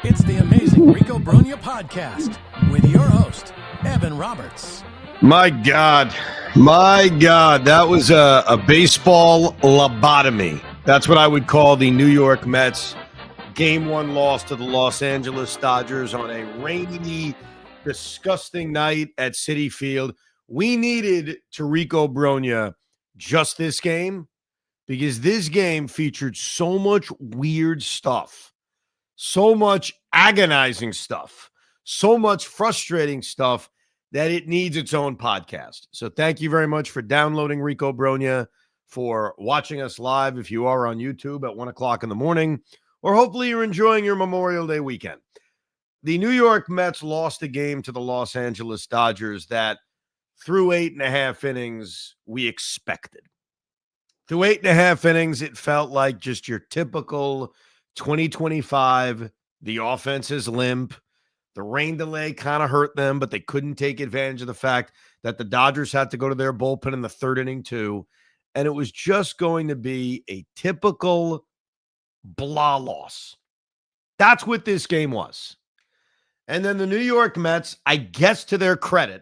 It's the amazing Rico Brogna podcast with your host, Evan Roberts. My God, that was a baseball lobotomy. That's what I would call the New York Mets Game 1 loss to the Los Angeles Dodgers on a rainy, disgusting night at Citi Field. We needed to Rico Brogna just this game because this game featured so much weird stuff. So much agonizing stuff, so much frustrating stuff that it needs its own podcast. So thank you very much for downloading Rico Brogna, for watching us live if you are on YouTube at 1 o'clock in the morning, or hopefully you're enjoying your Memorial Day weekend. The New York Mets lost a game to the Los Angeles Dodgers that through 8.5 innings we expected. Through 8.5 innings, it felt like just your typical 2025, the offense is limp. The rain delay kind of hurt them, but they couldn't take advantage of the fact that the Dodgers had to go to their bullpen in the third inning too. And it was just going to be a typical blah loss. That's what this game was. And then the New York Mets, I guess to their credit,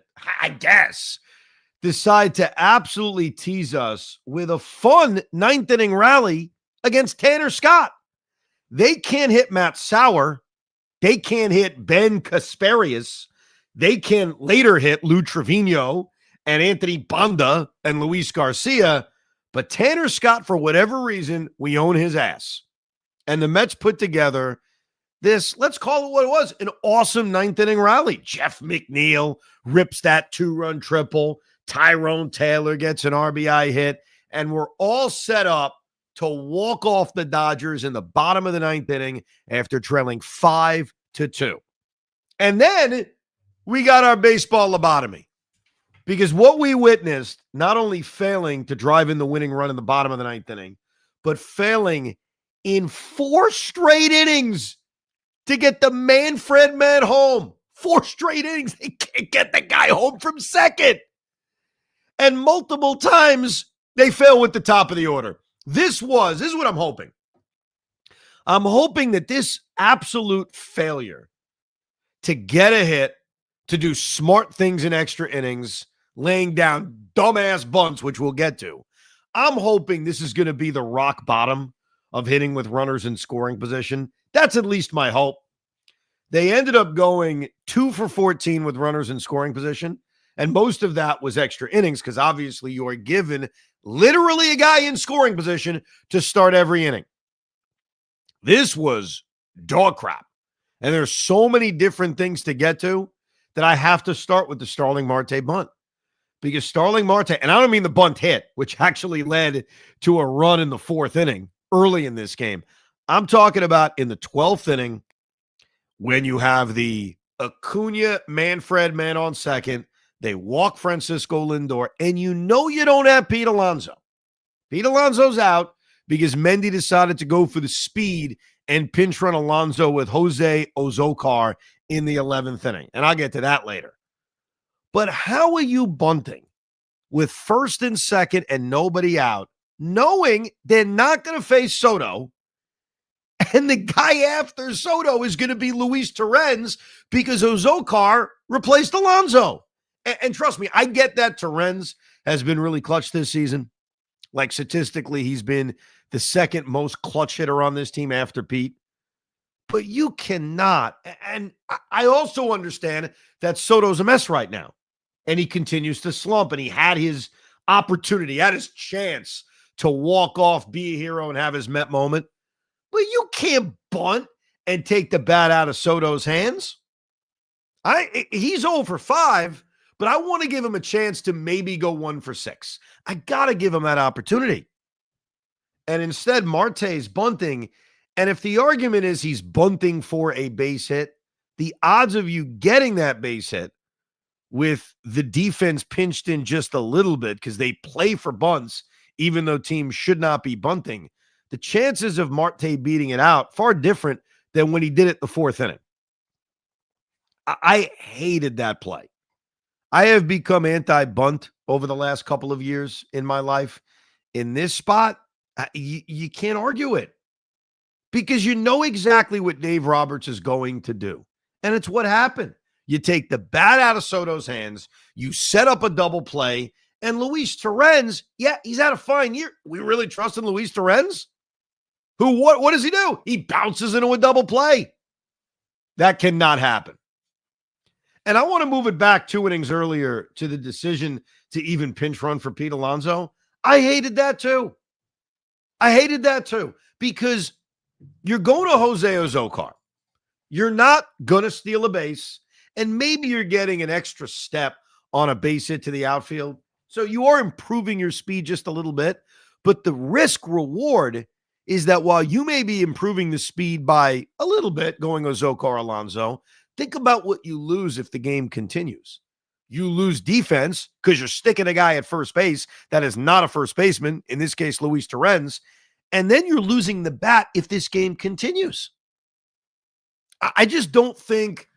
decide to absolutely tease us with a fun ninth inning rally against Tanner Scott. They can't hit Matt Sauer. They can't hit Ben Kasparius. They can later hit Lou Trevino and Anthony Banda and Luis Garcia. But Tanner Scott, for whatever reason, we own his ass. And the Mets put together this, let's call it what it was, an awesome ninth inning rally. Jeff McNeil rips that 2-run triple. Tyrone Taylor gets an RBI hit. And we're all set up to walk off the Dodgers in the bottom of the ninth inning after trailing 5-2. And then we got our baseball lobotomy because what we witnessed, not only failing to drive in the winning run in the bottom of the ninth inning, but failing in 4 straight innings to get the Manfred man home. 4 straight innings. They can't get the guy home from second. And multiple times they fail with the top of the order. This is what I'm hoping. I'm hoping that this absolute failure to get a hit, to do smart things in extra innings, laying down dumbass bunts, which we'll get to, I'm hoping this is going to be the rock bottom of hitting with runners in scoring position. That's at least my hope. They ended up going 2 for 14 with runners in scoring position, and most of that was extra innings because obviously you are given literally a guy in scoring position to start every inning. This was dog crap. And there's so many different things to get to that I have to start with the Starling Marte bunt. Because Starling Marte, and I don't mean the bunt hit, which actually led to a run in the 4th inning early in this game. I'm talking about in the 12th inning when you have the Acuna Manfred man on second. They walk Francisco Lindor, and you don't have Pete Alonso. Pete Alonso's out because Mendy decided to go for the speed and pinch run Alonso with Jose Ozokar in the 11th inning. And I'll get to that later. But how are you bunting with first and second and nobody out, knowing they're not going to face Soto, and the guy after Soto is going to be Luis Torrens because Ozokar replaced Alonso? And trust me, I get that Torrens has been really clutch this season. Like statistically, he's been the second most clutch hitter on this team after Pete. But you cannot. And I also understand that Soto's a mess right now. And he continues to slump. And he had his opportunity, had his chance to walk off, be a hero, and have his Met moment. But you can't bunt and take the bat out of Soto's hands. He's 0 for 5. But I want to give him a chance to maybe go 1 for 6. I got to give him that opportunity. And instead, Marte's bunting, And if the argument is he's bunting for a base hit, the odds of you getting that base hit with the defense pinched in just a little bit because they play for bunts, even though teams should not be bunting, the chances of Marte beating it out far different than when he did it the fourth inning. I hated that play. I have become anti-bunt over the last couple of years in my life. In this spot, you can't argue it because you know exactly what Dave Roberts is going to do. And it's what happened. You take the bat out of Soto's hands, you set up a double play, and Luis Torrens, yeah, he's had a fine year. We really trust in Luis Torrens? What does he do? He bounces into a double play. That cannot happen. And I want to move it back 2 innings earlier to the decision to even pinch run for Pete Alonso. I hated that too. Because you're going to Jose Ozokar. You're not going to steal a base, and maybe you're getting an extra step on a base hit to the outfield. So you are improving your speed just a little bit, but the risk reward is that while you may be improving the speed by a little bit going Ozokar Alonso, think about what you lose if the game continues. You lose defense because you're sticking a guy at first base that is not a first baseman, in this case, Luis Torrens, and then you're losing the bat if this game continues. I just don't think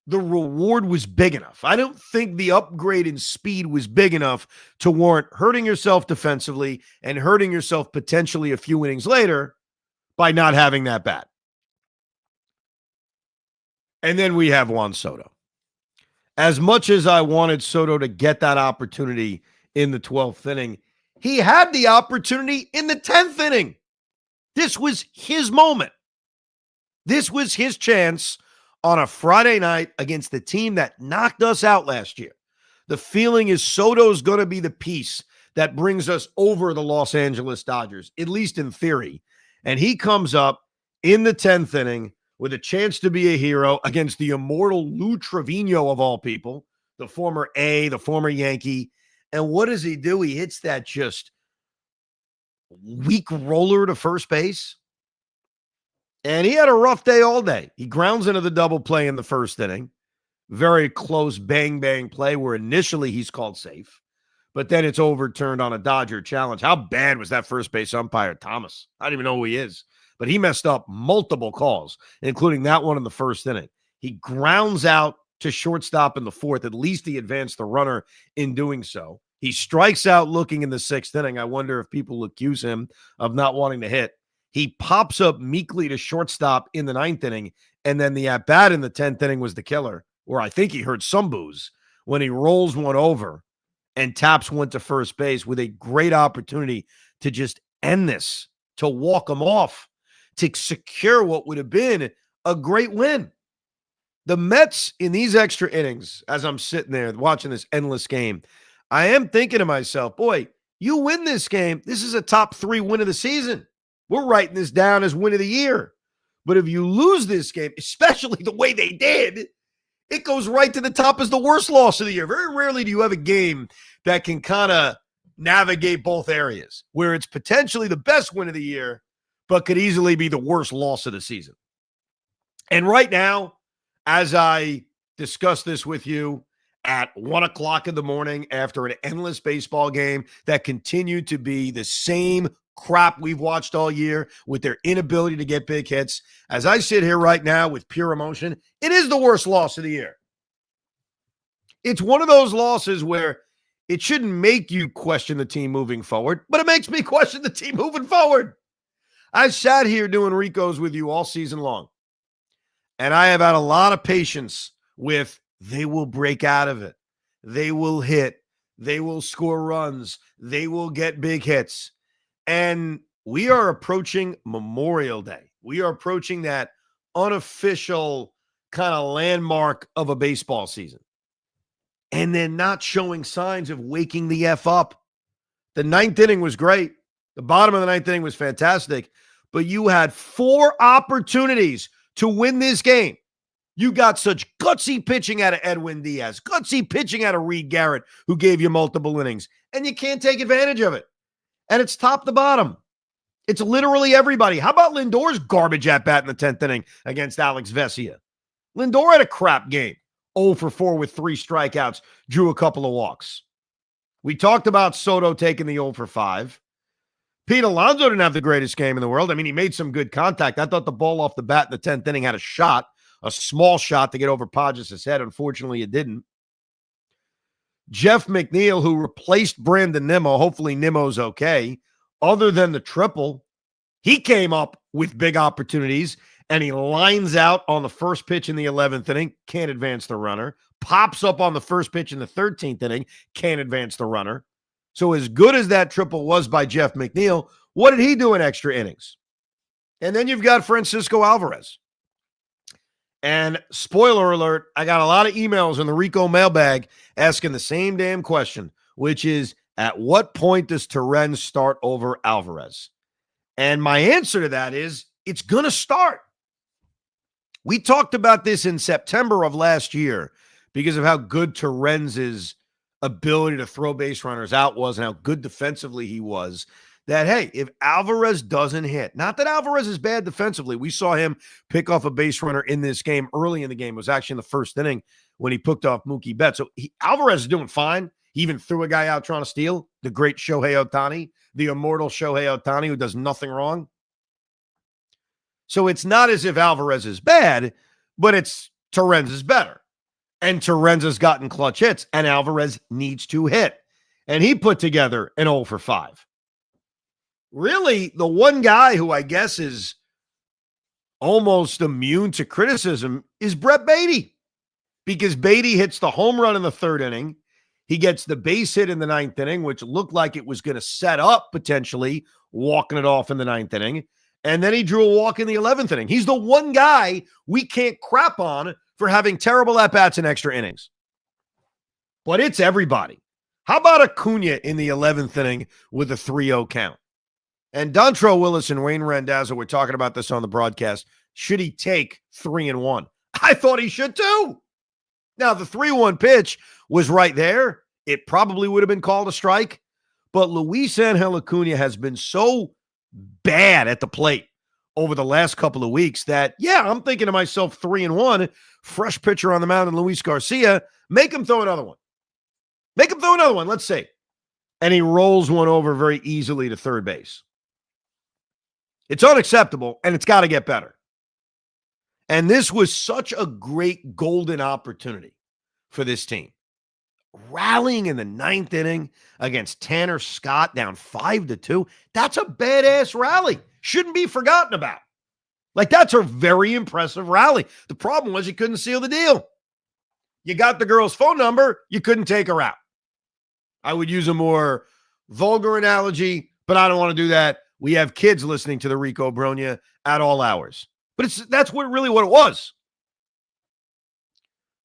the reward was big enough. I don't think the upgrade in speed was big enough to warrant hurting yourself defensively and hurting yourself potentially a few innings later by not having that bat. And then we have Juan Soto. As much as I wanted Soto to get that opportunity in the 12th inning, he had the opportunity in the 10th inning. This was his moment. This was his chance on a Friday night against the team that knocked us out last year. The feeling is Soto's going to be the piece that brings us over the Los Angeles Dodgers, at least in theory. And he comes up in the 10th inning with a chance to be a hero against the immortal Lou Trevino of all people, the former Yankee. And what does he do? He hits that just weak roller to first base. And he had a rough day all day. He grounds into the double play in the first inning. Very close bang play where initially he's called safe, but then it's overturned on a Dodger challenge. How bad was that first base umpire, Thomas? I don't even know who he is, but he messed up multiple calls, including that one in the first inning. He grounds out to shortstop in the fourth. At least he advanced the runner in doing so. He strikes out looking in the sixth inning. I wonder if people accuse him of not wanting to hit. He pops up meekly to shortstop in the ninth inning, and then the at-bat in the 10th inning was the killer, where I think he heard some boos when he rolls one over and taps one to first base with a great opportunity to just end this, to walk him off, to secure what would have been a great win. The Mets in these extra innings, as I'm sitting there watching this endless game, I am thinking to myself, boy, you win this game, this is a top 3 win of the season. We're writing this down as win of the year. But if you lose this game, especially the way they did, it goes right to the top as the worst loss of the year. Very rarely do you have a game that can kind of navigate both areas, where it's potentially the best win of the year, but could easily be the worst loss of the season. And right now, as I discuss this with you at 1 o'clock in the morning after an endless baseball game that continued to be the same crap we've watched all year with their inability to get big hits. As I sit here right now with pure emotion, it is the worst loss of the year. It's one of those losses where it shouldn't make you question the team moving forward, but it makes me question the team moving forward. I sat here doing Ricos with you all season long, and I have had a lot of patience with they will break out of it. They will hit. They will score runs. They will get big hits. And we are approaching Memorial Day. We are approaching that unofficial kind of landmark of a baseball season. And then not showing signs of waking the F up. The ninth inning was great. The bottom of the ninth inning was fantastic. But you had 4 opportunities to win this game. You got such gutsy pitching out of Edwin Diaz, gutsy pitching out of Reed Garrett, who gave you multiple innings, and you can't take advantage of it. And it's top to bottom. It's literally everybody. How about Lindor's garbage at bat in the 10th inning against Alex Vesia? Lindor had a crap game. 0 for 4 with 3 strikeouts, drew a couple of walks. We talked about Soto taking the 0 for 5. Pete Alonso didn't have the greatest game in the world. I mean, he made some good contact. I thought the ball off the bat in the 10th inning had a shot, a small shot to get over Podges' head. Unfortunately, it didn't. Jeff McNeil, who replaced Brandon Nimmo, hopefully Nimmo's okay. Other than the triple, he came up with big opportunities, and he lines out on the first pitch in the 11th inning, can't advance the runner. Pops up on the first pitch in the 13th inning, can't advance the runner. So as good as that triple was by Jeff McNeil, what did he do in extra innings? And then you've got Francisco Alvarez. And spoiler alert, I got a lot of emails in the Rico mailbag asking the same damn question, which is, at what point does Torrens start over Alvarez? And my answer to that is, it's going to start. We talked about this in September of last year because of how good Torrens' ability to throw base runners out was and how good defensively he was. That, hey, if Alvarez doesn't hit, not that Alvarez is bad defensively. We saw him pick off a base runner in this game early in the game. It was actually in the first inning when he picked off Mookie Betts. So Alvarez is doing fine. He even threw a guy out trying to steal, the great Shohei Ohtani, the immortal Shohei Ohtani, who does nothing wrong. So it's not as if Alvarez is bad, but it's Torrens is better. And Torrens has gotten clutch hits, and Alvarez needs to hit. And he put together an 0 for 5. Really, the one guy who I guess is almost immune to criticism is Brett Beatty, because Beatty hits the home run in the 3rd inning. He gets the base hit in the 9th inning, which looked like it was going to set up potentially walking it off in the 9th inning. And then he drew a walk in the 11th inning. He's the one guy we can't crap on for having terrible at-bats in extra innings. But it's everybody. How about Acuna in the 11th inning with a 3-0 count? And Dontrelle Willis and Wayne Randazzo were talking about this on the broadcast. Should he take 3-1? I thought he should too. Now, the 3-1 pitch was right there. It probably would have been called a strike. But Luis Angel Acuna has been so bad at the plate over the last couple of weeks that, yeah, I'm thinking to myself, 3-1, fresh pitcher on the mound in Luis Garcia, make him throw another one. Make him throw another one. Let's see. And he rolls one over very easily to third base. It's unacceptable, and it's got to get better. And this was such a great golden opportunity for this team. Rallying in the 9th inning against Tanner Scott down 5-2. That's a badass rally. Shouldn't be forgotten about. Like, that's a very impressive rally. The problem was you couldn't seal the deal. You got the girl's phone number, you couldn't take her out. I would use a more vulgar analogy, but I don't want to do that. We have kids listening to the Rico Brogna at all hours. But that's what it was.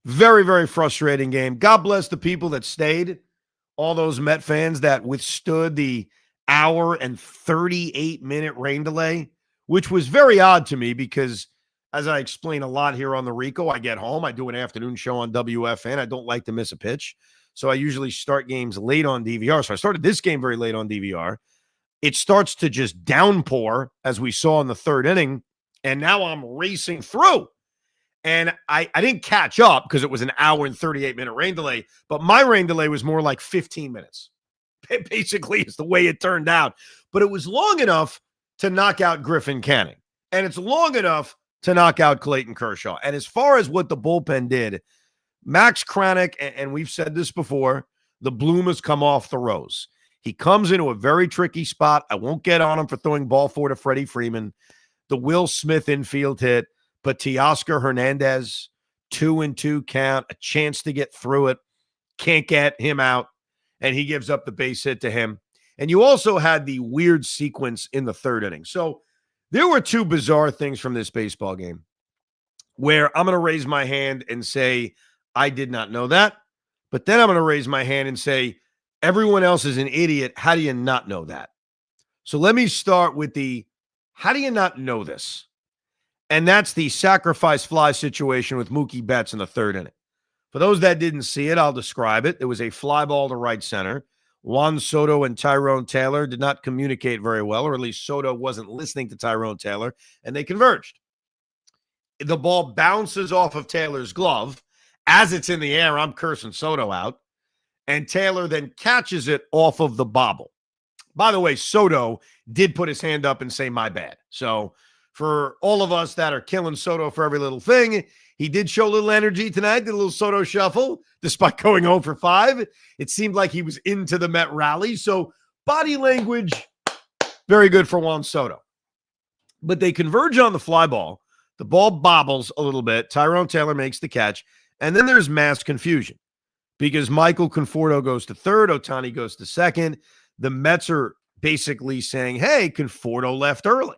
Very, very frustrating game. God bless the people that stayed. All those Met fans that withstood the hour and 38-minute rain delay, which was very odd to me because, as I explain a lot here on the Rico, I get home, I do an afternoon show on WFN. I don't like to miss a pitch. So I usually start games late on DVR. So I started this game very late on DVR. It starts to just downpour, as we saw in the 3rd inning, and now I'm racing through. And I didn't catch up because it was an hour and 38-minute rain delay, but my rain delay was more like 15 minutes. It basically is the way it turned out. But it was long enough to knock out Griffin Canning, and it's long enough to knock out Clayton Kershaw. And as far as what the bullpen did, Max Kranick, and we've said this before, the bloom has come off the rose. He comes into a very tricky spot. I won't get on him for throwing ball 4 to Freddie Freeman. The Will Smith infield hit, but Teoscar Hernandez, 2-2 count, a chance to get through it. Can't get him out, and he gives up the base hit to him. And you also had the weird sequence in the 3rd inning. So there were 2 bizarre things from this baseball game where I'm going to raise my hand and say, I did not know that. But then I'm going to raise my hand and say, everyone else is an idiot. How do you not know that? So let me start with how do you not know this? And that's the sacrifice fly situation with Mookie Betts in the 3rd inning. For those that didn't see it, I'll describe it. It was a fly ball to right center. Juan Soto and Tyrone Taylor did not communicate very well, or at least Soto wasn't listening to Tyrone Taylor, and they converged. The ball bounces off of Taylor's glove. As it's in the air, I'm cursing Soto out, and Taylor then catches it off of the bobble. By the way, Soto did put his hand up and say, my bad. So for all of us that are killing Soto for every little thing, he did show a little energy tonight, did a little Soto shuffle, despite going 0 for 5. It seemed like he was into the Met rally. So body language, very good for Juan Soto. But they converge on the fly ball. The ball bobbles a little bit. Tyrone Taylor makes the catch. And then there's mass confusion because Michael Conforto goes to third. Ohtani goes to second. The Mets are basically saying, hey, Conforto left early.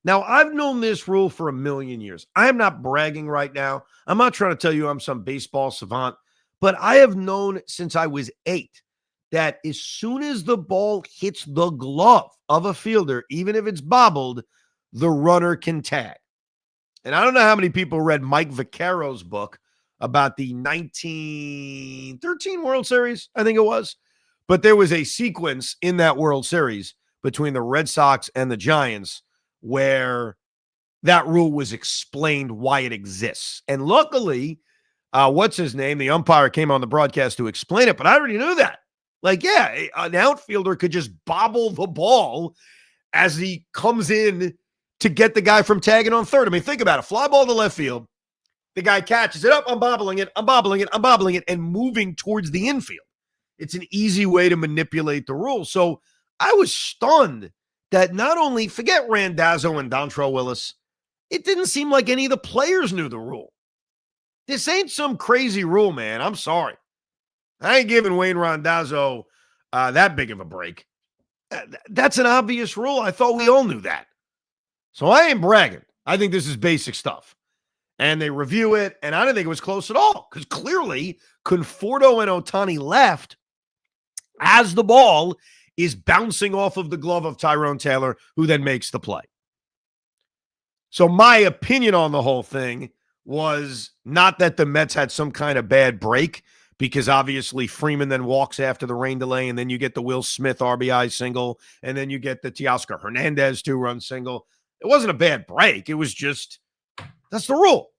Now, I've known this rule for a million years. I am not bragging right now. I'm not trying to tell you I'm some baseball savant, but I have known since I was 8 that as soon as the ball hits the glove of a fielder, even if it's bobbled, the runner can tag. And I don't know how many people read Mike Vaccaro's book about the 1913 World Series, I think it was. But there was a sequence in that World Series between the Red Sox and the Giants where that rule was explained why it exists. And luckily, what's his name? The umpire came on the broadcast to explain it, but I already knew that. Like, yeah, an outfielder could just bobble the ball as he comes in to get the guy from tagging on third. I mean, think about it. Fly ball to left field. The guy catches it up. I'm bobbling it, and moving towards the infield. It's an easy way to manipulate the rule. So I was stunned that not only, forget Randazzo and Dontrell Willis, it didn't seem like any of the players knew the rule. This ain't some crazy rule, man. I'm sorry. I ain't giving Wayne Randazzo that big of a break. That's an obvious rule. I thought we all knew that. So I ain't bragging. I think this is basic stuff. And they review it, and I didn't think it was close at all because clearly Conforto and Ohtani left as the ball is bouncing off of the glove of Tyrone Taylor, who then makes the play. So my opinion on the whole thing was not that the Mets had some kind of bad break, because obviously Freeman then walks after the rain delay, and then you get the Will Smith RBI single, and then you get the Teoscar Hernandez 2-run single. It wasn't a bad break. It was just, that's the rule.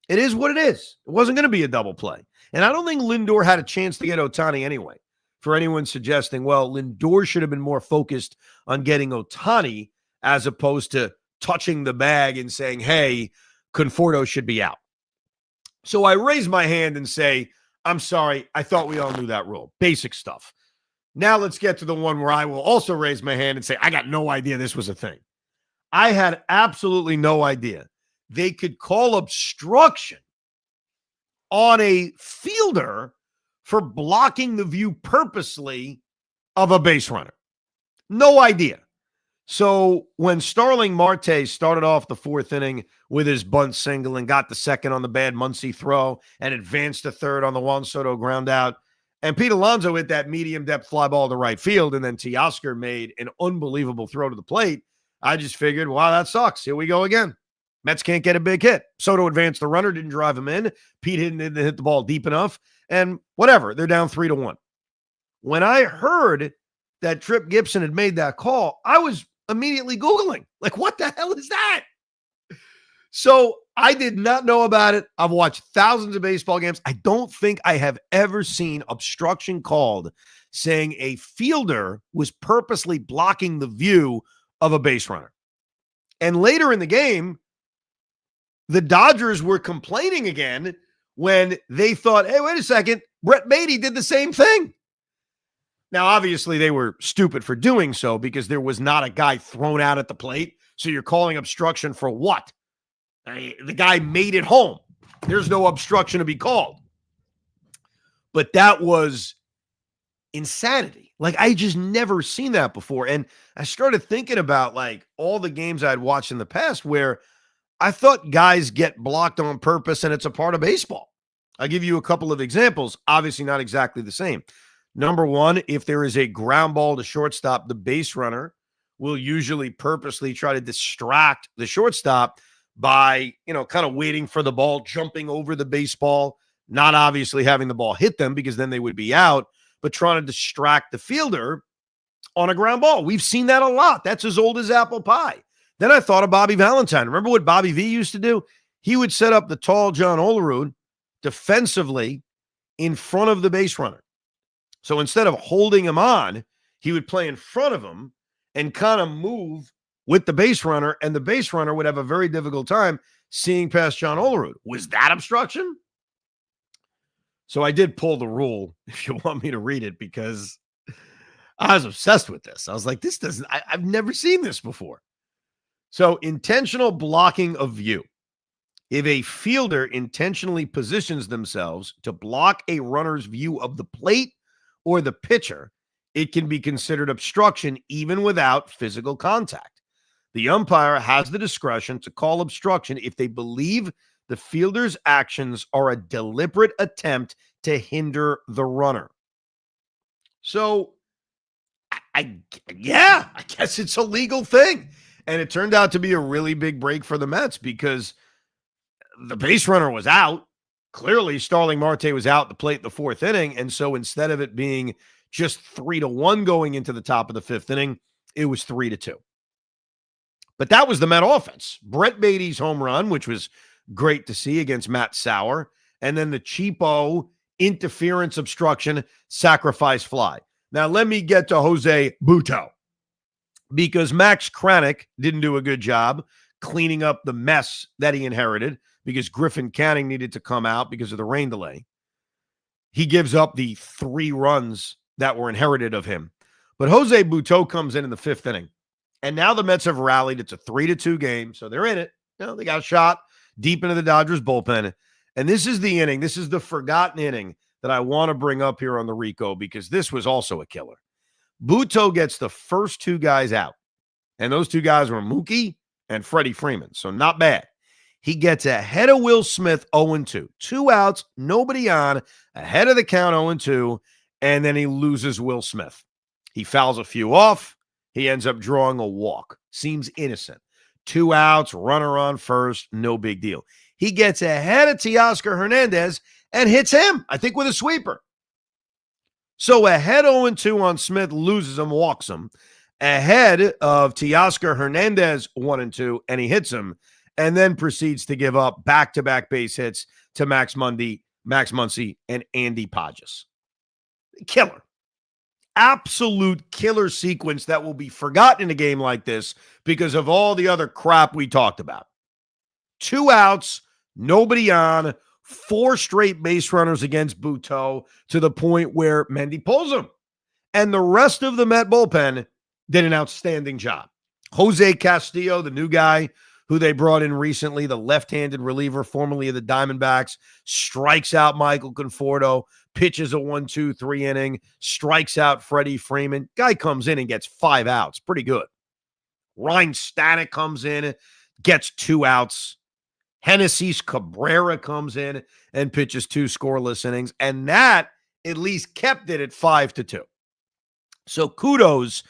It is what it is. It wasn't going to be a double play. And I don't think Lindor had a chance to get Ohtani anyway. For anyone suggesting, well, Lindor should have been more focused on getting Ohtani as opposed to touching the bag and saying, hey, Conforto should be out. So I raise my hand and say, I'm sorry, I thought we all knew that rule. Basic stuff. Now let's get to the one where I will also raise my hand and say, I got no idea this was a thing. I had absolutely no idea they could call obstruction on a fielder for blocking the view purposely of a base runner. No idea. So when Starling Marte started off the fourth inning with his bunt single and got the second on the bad Muncy throw and advanced to third on the Juan Soto ground out, and Pete Alonso hit that medium depth fly ball to right field, and then Teoscar made an unbelievable throw to the plate, I just figured, wow, that sucks. Here we go again. Mets can't get a big hit. Soto advanced the runner, didn't drive him in. Pete didn't hit the ball deep enough, and whatever. They're down 3-1. When I heard that Trip Gibson had made that call, I was immediately Googling, like, what the hell is that? So I did not know about it. I've watched thousands of baseball games. I don't think I have ever seen obstruction called saying a fielder was purposely blocking the view of a base runner. And later in the game, the Dodgers were complaining again when they thought, hey, wait a second, Brett Beatty did the same thing. Now, obviously, they were stupid for doing so because there was not a guy thrown out at the plate. So you're calling obstruction for what? The guy made it home. There's no obstruction to be called. But that was insanity. Like, I just never seen that before. And I started thinking about, like, all the games I'd watched in the past where I thought guys get blocked on purpose and it's a part of baseball. I'll give you a couple of examples, obviously not exactly the same. Number one, if there is a ground ball to shortstop, the base runner will usually purposely try to distract the shortstop by, kind of waiting for the ball, jumping over the baseball, not obviously having the ball hit them because then they would be out, but trying to distract the fielder on a ground ball. We've seen that a lot. That's as old as apple pie. Then I thought of Bobby Valentine. Remember what Bobby V used to do? He would set up the tall John Olerud defensively in front of the base runner. So instead of holding him on, he would play in front of him and kind of move with the base runner, and the base runner would have a very difficult time seeing past John Olerud. Was that obstruction? So I did pull the rule, if you want me to read it, because I was obsessed with this. I was like, I've never seen this before. So intentional blocking of view. If a fielder intentionally positions themselves to block a runner's view of the plate or the pitcher, it can be considered obstruction even without physical contact. The umpire has the discretion to call obstruction if they believe the fielder's actions are a deliberate attempt to hinder the runner. So, I guess it's a legal thing. And it turned out to be a really big break for the Mets because the base runner was out. Clearly, Starling Marte was out at the plate in the fourth inning. And so instead of it being just 3-1 going into the top of the fifth inning, it was 3-2. But that was the Met offense. Brett Beatty's home run, which was great to see against Matt Sauer. And then the cheapo interference obstruction sacrifice fly. Now, let me get to Jose Butto, because Max Kranick didn't do a good job cleaning up the mess that he inherited because Griffin Canning needed to come out because of the rain delay. He gives up the 3 runs that were inherited of him. But Jose Butto comes in the fifth inning. And now the Mets have rallied. It's a 3-2 game, so they're in it. They got shot deep into the Dodgers bullpen. And this is the inning. This is the forgotten inning that I want to bring up here on the Rico, because this was also a killer. Butto gets the first 2 guys out, and those 2 guys were Mookie and Freddie Freeman, so not bad. He gets ahead of Will Smith 0-2. 2 outs, nobody on, ahead of the count 0-2, and then he loses Will Smith. He fouls a few off. He ends up drawing a walk. Seems innocent. 2 outs, runner on first, no big deal. He gets ahead of Teoscar Hernandez and hits him, I think with a sweeper. So ahead 0-2 on Smith, loses him, walks him. Ahead of Teoscar Hernandez 1-2, and he hits him, and then proceeds to give up back-to-back base hits to Max Muncy, and Andy Pages. Killer. Absolute killer sequence that will be forgotten in a game like this because of all the other crap we talked about. 2 outs, nobody on, 4 straight base runners against Butto to the point where Mendy pulls him. And the rest of the Met bullpen did an outstanding job. Jose Castillo, the new guy who they brought in recently, the left-handed reliever formerly of the Diamondbacks, strikes out Michael Conforto, pitches a 1-2-3 inning, strikes out Freddie Freeman. Guy comes in and gets 5 outs. Pretty good. Ryan Stanek comes in, gets 2 outs. Genesis Cabrera comes in and pitches 2 scoreless innings, and that at least kept it at 5-2. So kudos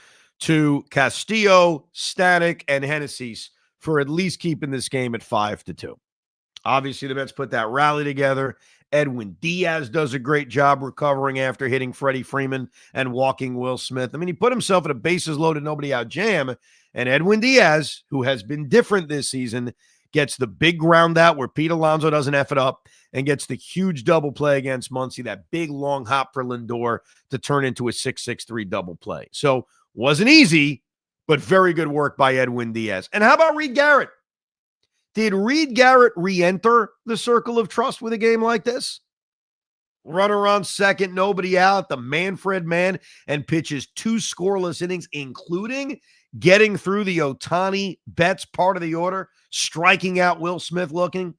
to Castillo, Stanek, and Genesis for at least keeping this game at 5-2. Obviously, the Mets put that rally together. Edwin Diaz does a great job recovering after hitting Freddie Freeman and walking Will Smith. I mean, he put himself in a bases-loaded, nobody-out jam, and Edwin Diaz, who has been different this season, gets the big ground out where Pete Alonso doesn't F it up and gets the huge double play against Muncy, that big long hop for Lindor to turn into a 6-6-3 double play. So wasn't easy, but very good work by Edwin Diaz. And how about Reed Garrett? Did Reed Garrett re-enter the circle of trust with a game like this? Runner on second, nobody out, the Manfred man, and pitches 2 scoreless innings, including getting through the Ohtani Betts part of the order, striking out Will Smith looking.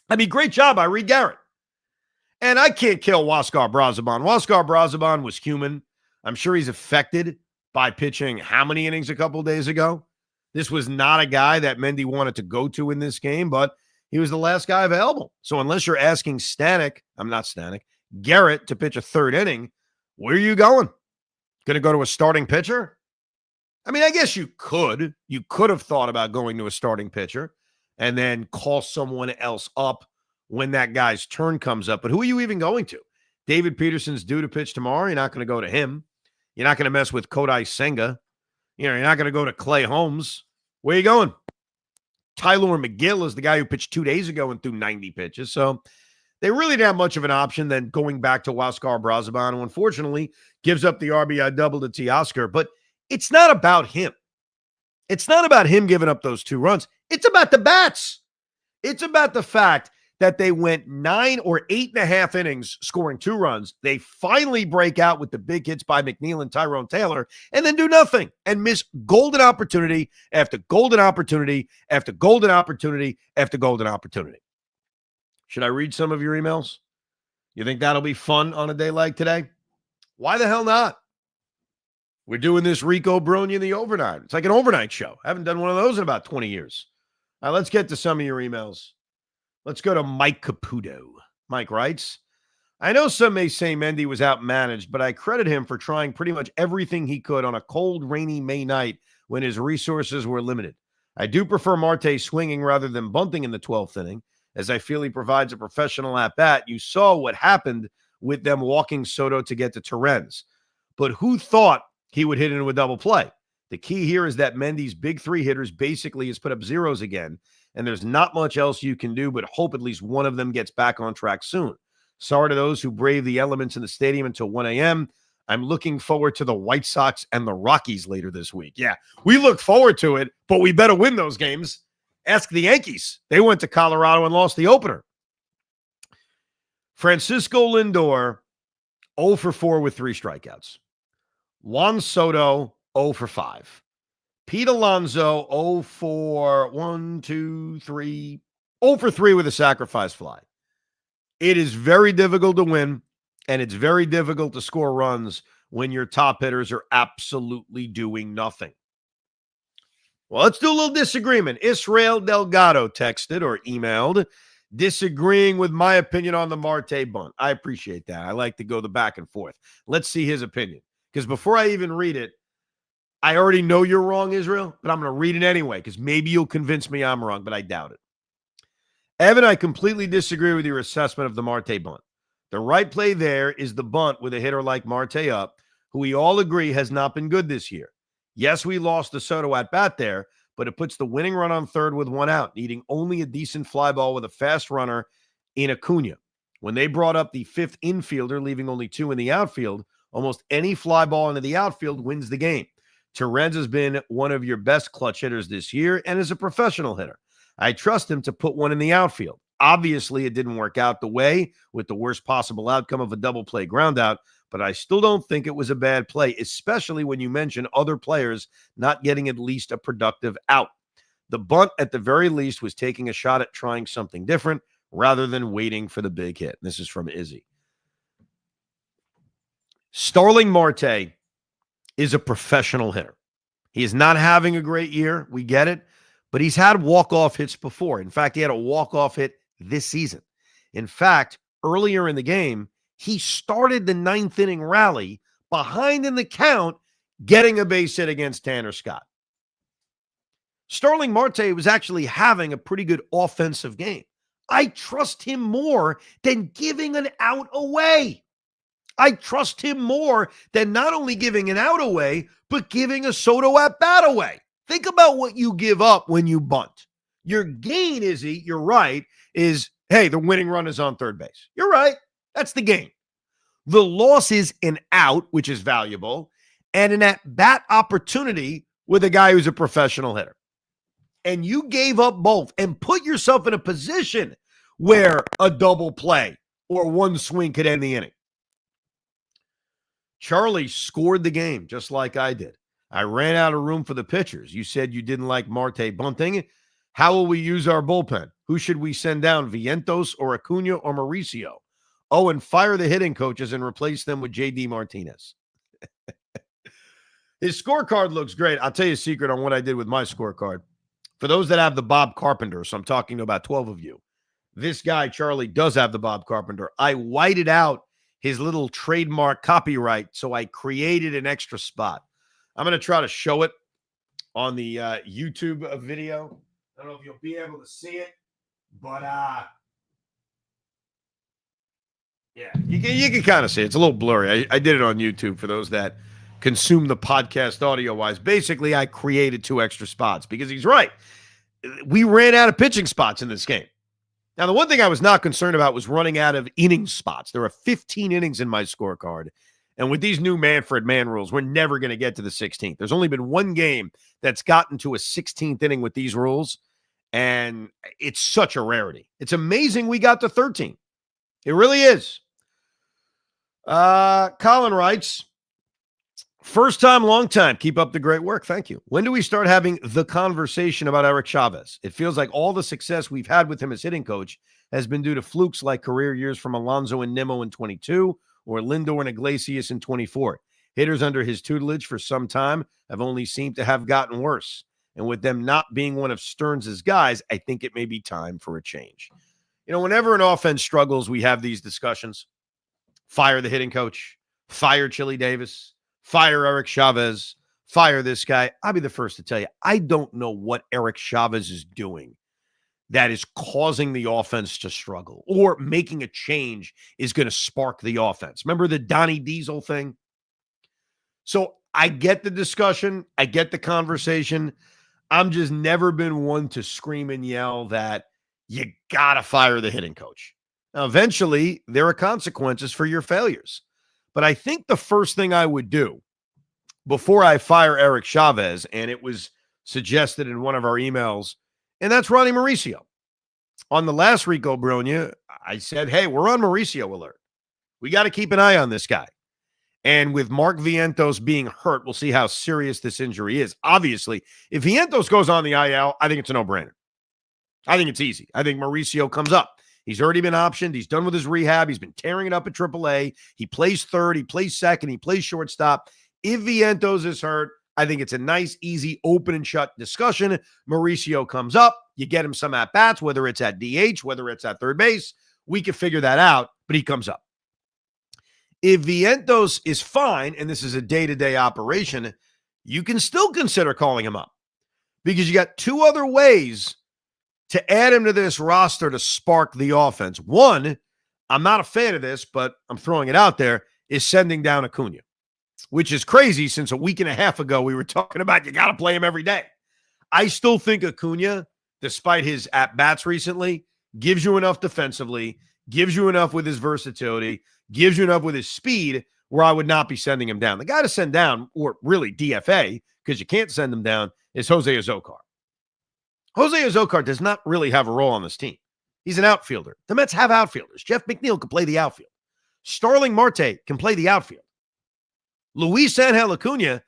I mean, great job by Reed Garrett. And I can't kill Huascar Brazoban. Huascar Brazoban was human. I'm sure he's affected by pitching how many innings a couple days ago? This was not a guy that Mendy wanted to go to in this game, but he was the last guy available. So unless you're asking Garrett to pitch a 3rd inning, where are you going? Going to go to a starting pitcher? I mean, I guess you could. You could have thought about going to a starting pitcher and then call someone else up when that guy's turn comes up. But who are you even going to? David Peterson's due to pitch tomorrow. You're not going to go to him. You're not going to mess with Kodai Senga. You're not going to go to Clay Holmes. Where are you going? Tyler McGill is the guy who pitched 2 days ago and threw 90 pitches. So they really didn't have much of an option than going back to Huascar Brazoban, who unfortunately gives up the RBI double to Teoscar. But it's not about him. It's not about him giving up those 2 runs. It's about the bats. It's about the fact that they went 9 or 8.5 innings scoring 2 runs. They finally break out with the big hits by McNeil and Tyrone Taylor and then do nothing and miss golden opportunity after golden opportunity after golden opportunity after golden opportunity. Should I read some of your emails? You think that'll be fun on a day like today? Why the hell not? We're doing this Rico Brogna in the overnight. It's like an overnight show. I haven't done one of those in about 20 years. All right, let's get to some of your emails. Let's go to Mike Caputo. Mike writes, I know some may say Mendy was outmanaged, but I credit him for trying pretty much everything he could on a cold, rainy May night when his resources were limited. I do prefer Marte swinging rather than bunting in the 12th inning, as I feel he provides a professional at-bat. You saw what happened with them walking Soto to get to Torrens. But who thought he would hit into a double play? The key here is that Mendy's big 3 hitters basically has put up zeros again, and there's not much else you can do but hope at least one of them gets back on track soon. Sorry to those who brave the elements in the stadium until 1 a.m. I'm looking forward to the White Sox and the Rockies later this week. Yeah, we look forward to it, but we better win those games. Ask the Yankees. They went to Colorado and lost the opener. Francisco Lindor, 0 for 4 with 3 strikeouts. Juan Soto, 0 for 5. Pete Alonso, 0 for 3 with a sacrifice fly. It is very difficult to win, and it's very difficult to score runs when your top hitters are absolutely doing nothing. Well, let's do a little disagreement. Israel Delgado texted or emailed disagreeing with my opinion on the Marte bunt. I appreciate that. I like to go the back and forth. Let's see his opinion. Because before I even read it, I already know you're wrong, Israel, but I'm going to read it anyway because maybe you'll convince me I'm wrong, but I doubt it. Evan, I completely disagree with your assessment of the Marte bunt. The right play there is the bunt with a hitter like Marte up, who we all agree has not been good this year. Yes, we lost the Soto at bat there, but it puts the winning run on third with 1 out, needing only a decent fly ball with a fast runner in Acuna. When they brought up the 5th infielder, leaving only 2 in the outfield, almost any fly ball into the outfield wins the game. Torrens has been one of your best clutch hitters this year and is a professional hitter. I trust him to put one in the outfield. Obviously, it didn't work out the way with the worst possible outcome of a double play ground out, but I still don't think it was a bad play, especially when you mention other players not getting at least a productive out. The bunt, at the very least, was taking a shot at trying something different rather than waiting for the big hit. This is from Izzy. Starling Marte is a professional hitter. He is not having a great year. We get it. But he's had walk-off hits before. In fact, he had a walk-off hit this season. In fact, earlier in the game, he started the 9th inning rally behind in the count, getting a base hit against Tanner Scott. Starling Marte was actually having a pretty good offensive game. I trust him more than giving an out away. I trust him more than not only giving an out away, but giving a Soto at bat away. Think about what you give up when you bunt. Your gain, Izzy, you're right, is, hey, the winning run is on third base. You're right. That's the gain. The loss is an out, which is valuable, and an at-bat opportunity with a guy who's a professional hitter. And you gave up both and put yourself in a position where a double play or one swing could end the inning. Charlie scored the game just like I did. I ran out of room for the pitchers. You said you didn't like Marte bunting. How will we use our bullpen? Who should we send down, Vientos or Acuna or Mauricio? Oh, and fire the hitting coaches and replace them with J.D. Martinez. His scorecard looks great. I'll tell you a secret on what I did with my scorecard. For those that have the Bob Carpenter, so I'm talking to about 12 of you, this guy, Charlie, does have the Bob Carpenter. I whited out his little trademark copyright, so I created an extra spot. I'm going to try to show it on the YouTube video. I don't know if you'll be able to see it, but Yeah, you can kind of see it. It's a little blurry. I did it on YouTube for those that consume the podcast audio-wise. Basically, I created 2 extra spots because he's right. We ran out of pitching spots in this game. Now, the one thing I was not concerned about was running out of inning spots. There are 15 innings in my scorecard. And with these new Manfred man rules, we're never going to get to the 16th. There's only been one game that's gotten to a 16th inning with these rules, and it's such a rarity. It's amazing we got to 13. It really is. Colin writes, first time, long time. Keep up the great work. Thank you. When do we start having the conversation about Eric Chavez? It feels like all the success we've had with him as hitting coach has been due to flukes like career years from Alonso and Nimmo in 22 or Lindor and Iglesias in 24. Hitters under his tutelage for some time have only seemed to have gotten worse. And with them not being one of Stearns' guys, I think it may be time for a change. You know, whenever an offense struggles, we have these discussions. Fire the hitting coach, fire Chili Davis, fire Eric Chavez, fire this guy. I'll be the first to tell you, I don't know what Eric Chavez is doing that is causing the offense to struggle, or making a change is going to spark the offense. Remember the Donnie Diesel thing? So I get the discussion. I get the conversation. I'm just never been one to scream and yell that you got to fire the hitting coach. Now, eventually, there are consequences for your failures. But I think the first thing I would do before I fire Eric Chavez, and it was suggested in one of our emails, and that's Ronnie Mauricio. On the last Rico Brogna, I said, hey, we're on Mauricio alert. We got to keep an eye on this guy. And with Mark Vientos being hurt, we'll see how serious this injury is. Obviously, if Vientos goes on the IL, I think it's a no-brainer. I think it's easy. I think Mauricio comes up. He's already been optioned. He's done with his rehab. He's been tearing it up at AAA. He plays third. He plays second. He plays shortstop. If Vientos is hurt, I think it's a nice, easy, open and shut discussion. Mauricio comes up. You get him some at-bats, whether it's at DH, whether it's at third base. We can figure that out, but he comes up. If Vientos is fine, and this is a day-to-day operation, you can still consider calling him up because you got 2 other ways to add him to this roster to spark the offense. One, I'm not a fan of this, but I'm throwing it out there, is sending down Acuna, which is crazy since a week and a half ago we were talking about you got to play him every day. I still think Acuna, despite his at-bats recently, gives you enough defensively, gives you enough with his versatility, gives you enough with his speed where I would not be sending him down. The guy to send down, or really DFA, because you can't send him down, is Jose Azocar. Jose Azocar does not really have a role on this team. He's an outfielder. The Mets have outfielders. Jeff McNeil can play the outfield. Starling Marte can play the outfield. Luis Angel Acuna,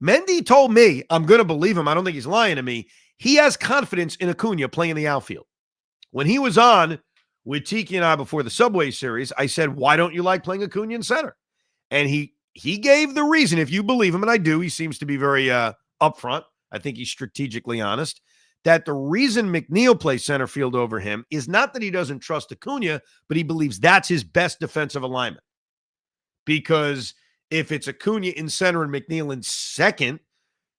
Mendy told me, I'm going to believe him. I don't think he's lying to me. He has confidence in Acuna playing the outfield. When he was on with Tiki and I before the Subway Series, I said, why don't you like playing Acuna in center? And he gave the reason, if you believe him, and I do. He seems to be very upfront. I think he's strategically honest. That the reason McNeil plays center field over him is not that he doesn't trust Acuna, but he believes that's his best defensive alignment. Because if it's Acuna in center and McNeil in second,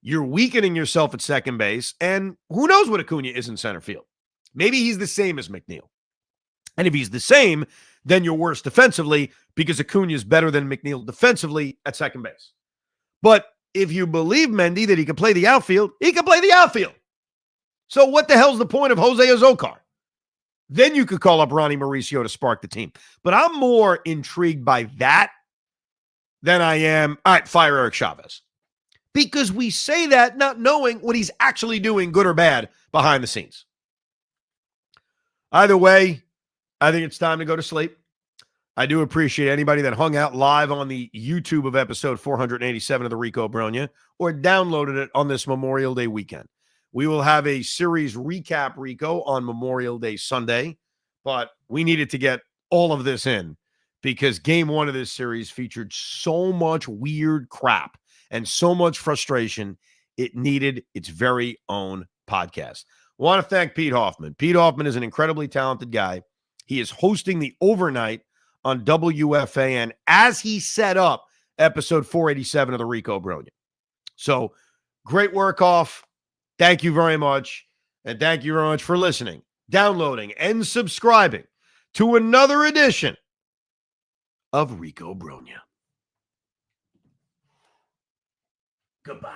you're weakening yourself at second base. And who knows what Acuna is in center field? Maybe he's the same as McNeil. And if he's the same, then you're worse defensively because Acuna is better than McNeil defensively at second base. But if you believe Mendy that he can play the outfield, he can play the outfield. So what the hell's the point of Jose Azocar? Then you could call up Ronnie Mauricio to spark the team. But I'm more intrigued by that than I am, all right, fire Eric Chavez. Because we say that not knowing what he's actually doing, good or bad, behind the scenes. Either way, I think it's time to go to sleep. I do appreciate anybody that hung out live on the YouTube of episode 487 of the Rico Brogna or downloaded it on this Memorial Day weekend. We will have a series recap, Rico, on Memorial Day Sunday, but we needed to get all of this in because game 1 of this series featured so much weird crap and so much frustration. It needed its very own podcast. I want to thank Pete Hoffman. Pete Hoffman is an incredibly talented guy. He is hosting the overnight on WFAN as he set up episode 487 of the Rico Brogna. So great work off. Thank you very much. And thank you very much for listening, downloading, and subscribing to another edition of Rico Brogna. Goodbye.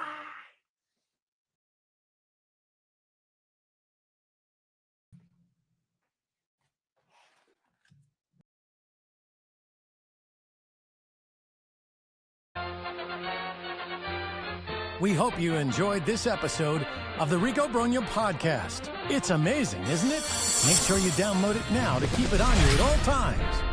We hope you enjoyed this episode of the Rico Brogna podcast. It's amazing, isn't it? Make sure you download it now to keep it on you at all times.